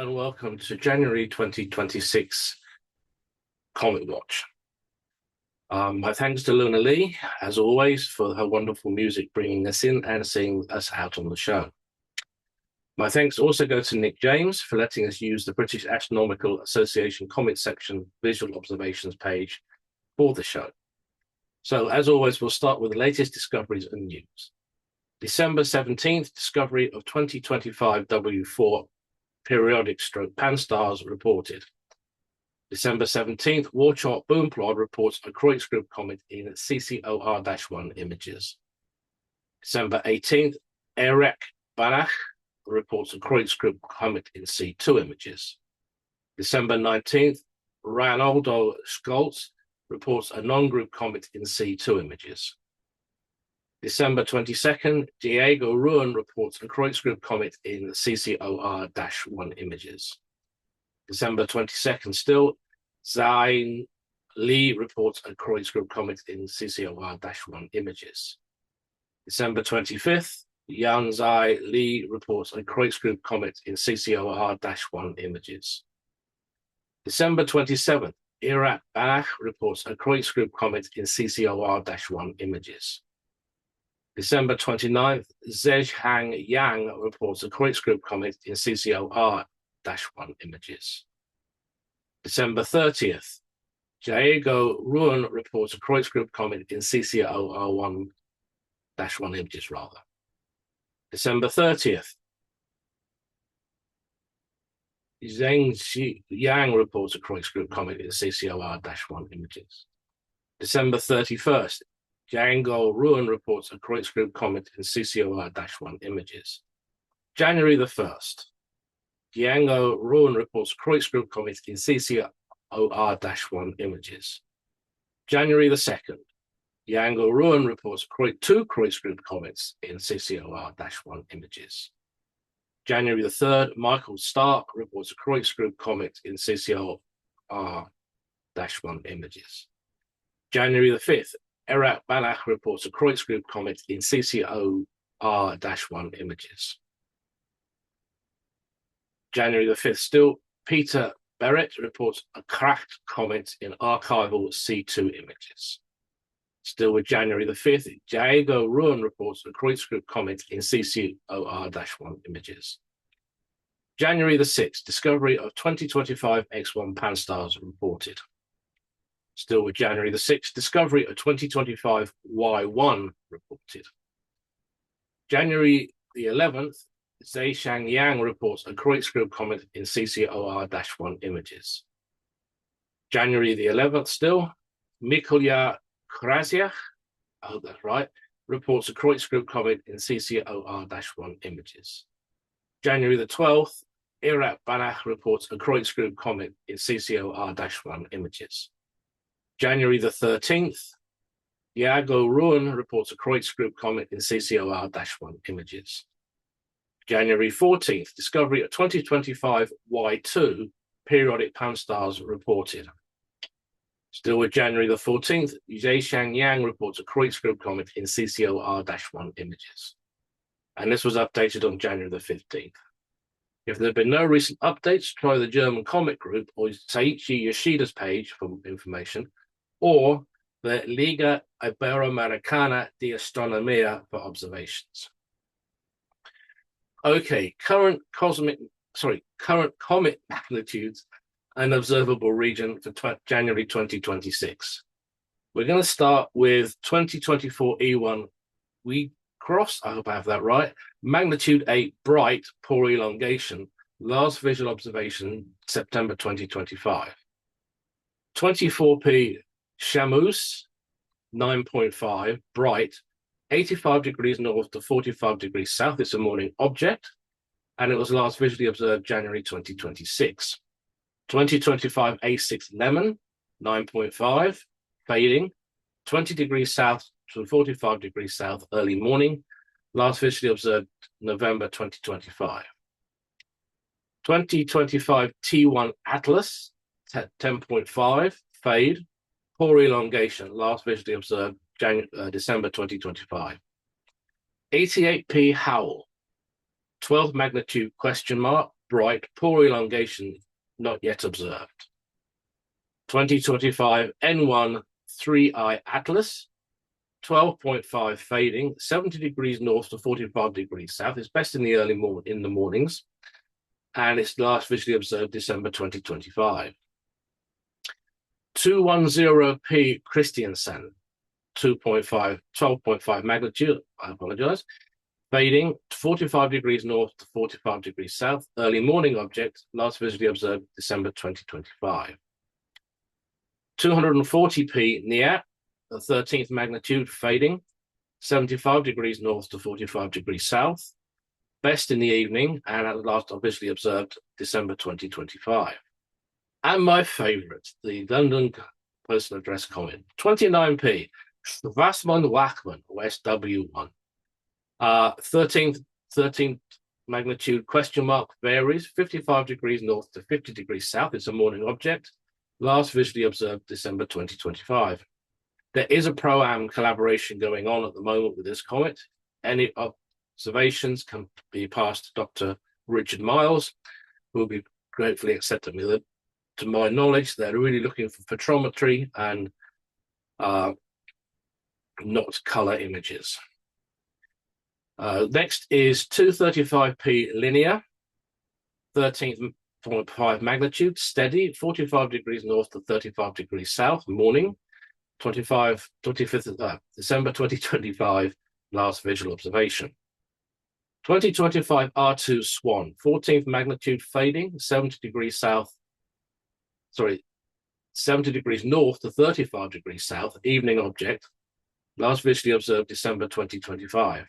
and welcome to January 2026 Comet Watch. My thanks to Luna Lee, as always, for her wonderful music bringing us in and seeing us out on the show. My thanks also go to Nick James for letting us use the British Astronomical Association Comet section visual observations page for the show. So, as always, we'll start with the latest discoveries and news. December 17th, discovery of 2025 W4 periodic stroke pan-stars reported. December 17th, War Chart Boom Plot reports a Kreutz Group comet in CCOR-1 images. December 18th, Erek Banach reports a Kreutz Group comet in C2 images. December 19th, Reinaldo Scholz reports a non-group comet in C2 images. December 22nd, Diego Ruan reports a Kreutz Group comet in CCOR-1 images. December 22nd still, Zhang Li reports a Kreutz Group comet in CCOR-1 images. December 25th, Yan Zai Li reports a Kreutz Group comet in CCOR-1 images. December 27th, Irak Banach reports a Kreutz Group comet in CCOR-1 images. December 29th, Zhejiang Yang reports a Kreutz Group comet in CCOR-1 images. December 30th, Diego Ruan reports a Kreutz Group comet in CCOR-1 images. December 30th, Zheng Yang reports a Kreutz Group comet in CCOR-1 images. December 31st, Django Ruan reports a Kreutz Group comet in CCOR-1 images. January the 1st, Django Ruan reports a Kreutz Group comet in CCOR-1 images. January the 2nd, Django Ruan reports two Kreutz Group comets in CCOR-1 images. January the 3rd, Michael Stark reports a Kreutz Group comet in CCOR-1 images. January the 5th, Erak Banach reports a Kreutz Group comet in CCOR-1 images. January the 5th still, Peter Barrett reports a cracked comet in archival C2 images. Still with January the 5th, Diego Ruan reports a Kreutz Group comet in CCOR-1 images. January the 6th, discovery of 2025 X1 pan-stars reported. Still with January the 6th, discovery of 2025 Y1 reported. January the 11th, Zhejiang Yang reports a Kreutz Group comet in CCOR-1 images. January the 11th still, Mikołaj Krasiak, I hope that's right, reports a Kreutz Group comet in CCOR-1 images. January the 12th, Irak Banach reports a Kreutz Group comet in CCOR-1 images. January the 13th, Diego Ruan reports a Kreutz Group comet in CCOR-1 images. January 14th, discovery of 2025 Y2 periodic pan-stars reported. Still with January the 14th, Zhejiang Yang reports a Kreutz Group comet in CCOR-1 images. And this was updated on January the 15th. If there have been no recent updates, try the German Comet Group or Seiichi Yoshida's page for information, or the Liga Iberoamericana de Astronomia for observations. Okay, current comet magnitudes and observable region for January 2026. We're going to start with 2024 E1 We Cross, I hope I have that right, magnitude 8 bright poor elongation, last visual observation September 2025. 24P Shamus 9.5 bright, 85 degrees north to 45 degrees south. It's a morning object, and it was last visually observed January 2026. 2025 A6 Lemon 9.5 fading, 20 degrees south to 45 degrees south early morning, last visually observed November 2025. 2025 T1 Atlas 10.5 fade, poor elongation, last visually observed December 2025. 88P Howell 12 magnitude question mark bright, poor elongation, not yet observed. 2025 N1 3I Atlas, 12.5 fading, 70 degrees north to 45 degrees south. It's best in the early mornings, and it's last visually observed December 2025. 210P Christiansand, 12.5 magnitude, I apologize, fading 45 degrees north to 45 degrees south, early morning object, last visually observed December 2025. 240P Niat, the 13th magnitude, fading 75 degrees north to 45 degrees south, best in the evening, and at last visually observed December 2025. And my favorite, the London Postal Address Comet, 29P, Vasman Wachman, SW1. 13th magnitude, question mark, varies 55 degrees north to 50 degrees south. It's a morning object, last visually observed December 2025. There is a pro-am collaboration going on at the moment with this comet. Any observations can be passed to Dr. Richard Miles, who will be gratefully accepting me. To my knowledge, they're really looking for photometry and not color images. Next is 235P Linear, 13.5 magnitude, steady, 45 degrees north to 35 degrees south, morning, 25th December 2025, last visual observation. 2025 R2 Swan, 14th magnitude, fading, 70 degrees north to 35 degrees south, evening object, last visually observed December 2025.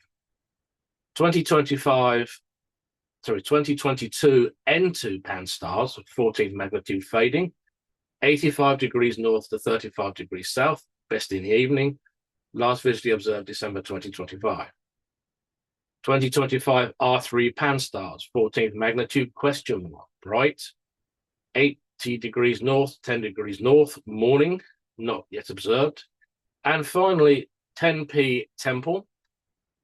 2022 N2 Pan-STARRS, 14th magnitude, fading, 85 degrees north to 35 degrees south, best in the evening, last visually observed December 2025. 2025 R3 Pan-STARRS, 14th magnitude, question mark, bright, 80 degrees north, 10 degrees north, morning, not yet observed. And finally, 10P Temple,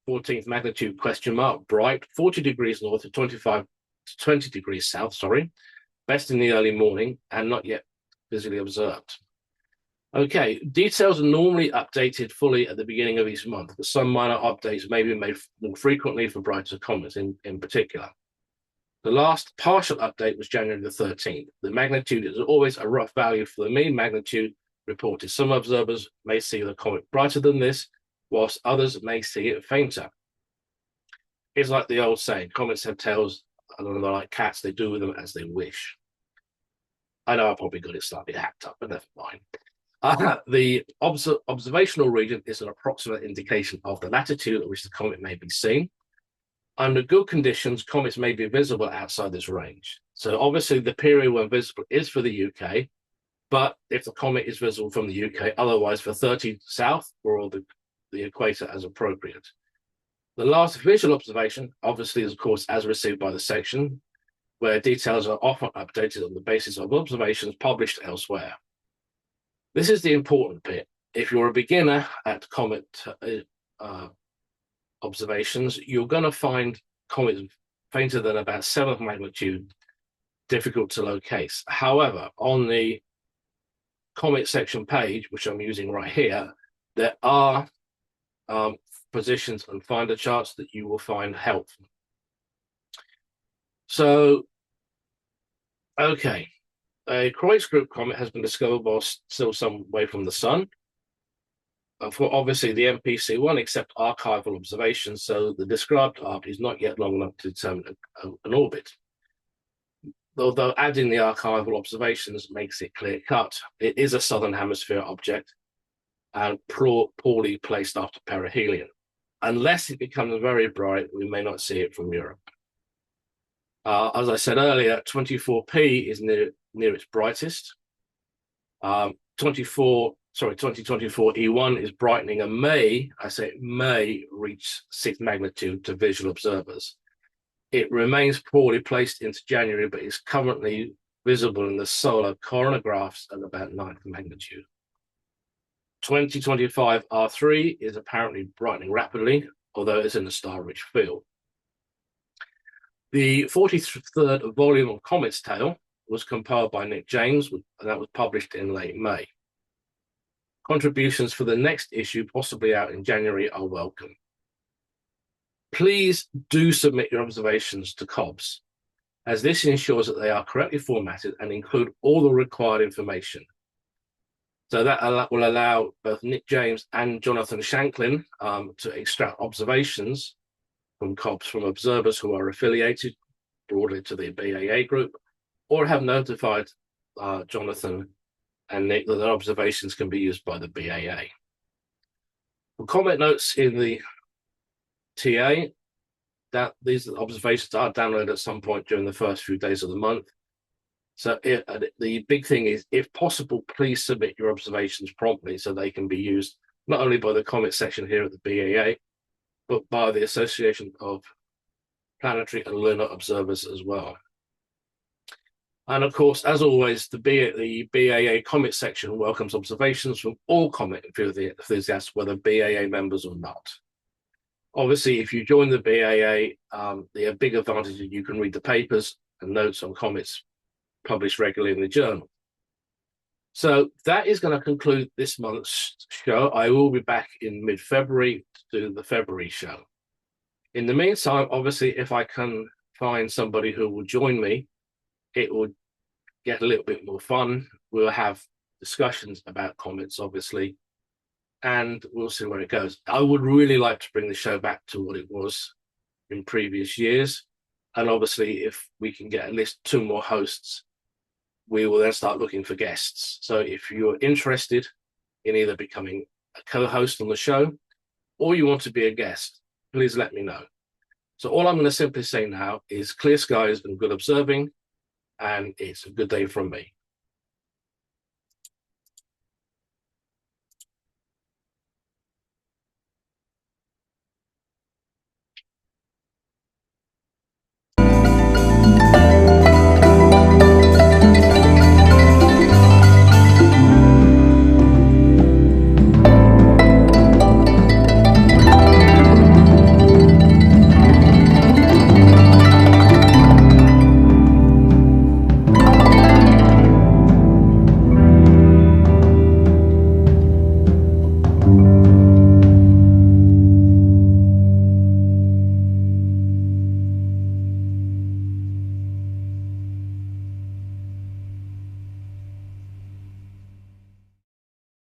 14th magnitude, question mark, bright, 40 degrees north to 20 degrees south, best in the early morning and not yet visually observed. Okay, details are normally updated fully at the beginning of each month, but some minor updates may be made more frequently for brighter comets in particular. The last partial update was January the 13th. The magnitude is always a rough value for the mean magnitude reported. Some observers may see the comet brighter than this, whilst others may see it fainter. It's like the old saying, comets have tails, and they're like cats, they do with them as they wish. I know I probably got it slightly hacked up, but never mind. The observational region is an approximate indication of the latitude at which the comet may be seen. Under good conditions, comets may be visible outside this range. So obviously the period when visible is for the UK, but if the comet is visible from the UK, otherwise for 30 south or the equator as appropriate. The last visual observation, obviously, is of course as received by the section, where details are often updated on the basis of observations published elsewhere. This is the important bit. If you're a beginner at comet observations, you're going to find comets fainter than about 7th magnitude difficult to locate. However, on the comet section page, which I'm using right here, there are positions and finder charts that you will find helpful. So, okay, a Kreutz group comet has been discovered while still some way from the sun. For obviously the MPC1 accept archival observations, so the described arc is not yet long enough to determine an orbit. Although adding the archival observations makes it clear-cut, it is a southern hemisphere object and poorly placed after perihelion. Unless it becomes very bright, we may not see it from Europe. As I said earlier, 24P is near its brightest. 2024 E1 is brightening and may reach 6th magnitude to visual observers. It remains poorly placed into January, but is currently visible in the solar coronagraphs at about 9th magnitude. 2025 R3 is apparently brightening rapidly, although it's in a star-rich field. The 43rd volume of Comet's Tale was compiled by Nick James, and that was published in late May. Contributions for the next issue, possibly out in January, are welcome. Please do submit your observations to COBS, as this ensures that they are correctly formatted and include all the required information. So that will allow both Nick James and Jonathan Shanklin to extract observations from COBS from observers who are affiliated broadly to the BAA group, or have notified Jonathan and Nick that their observations can be used by the BAA. The comment notes in the TA that these observations are downloaded at some point during the first few days of the month. So the big thing is, if possible, please submit your observations promptly so they can be used not only by the Comet section here at the BAA, but by the Association of Planetary and Lunar Observers as well. And of course, as always, the BAA Comet section welcomes observations from all Comet enthusiasts, whether BAA members or not. Obviously, if you join the BAA, the big advantage is you can read the papers and notes on comets published regularly in the journal. So that is going to conclude this month's show. I will be back in mid-February to do the February show. In the meantime, obviously, if I can find somebody who will join me, it will get a little bit more fun. We'll have discussions about comets, obviously, and we'll see where it goes. I would really like to bring the show back to what it was in previous years. And obviously, if we can get at least 2 more hosts, we will then start looking for guests. So if you're interested in either becoming a co-host on the show or you want to be a guest, please let me know. So all I'm going to simply say now is clear skies and good observing, and it's a good day from me.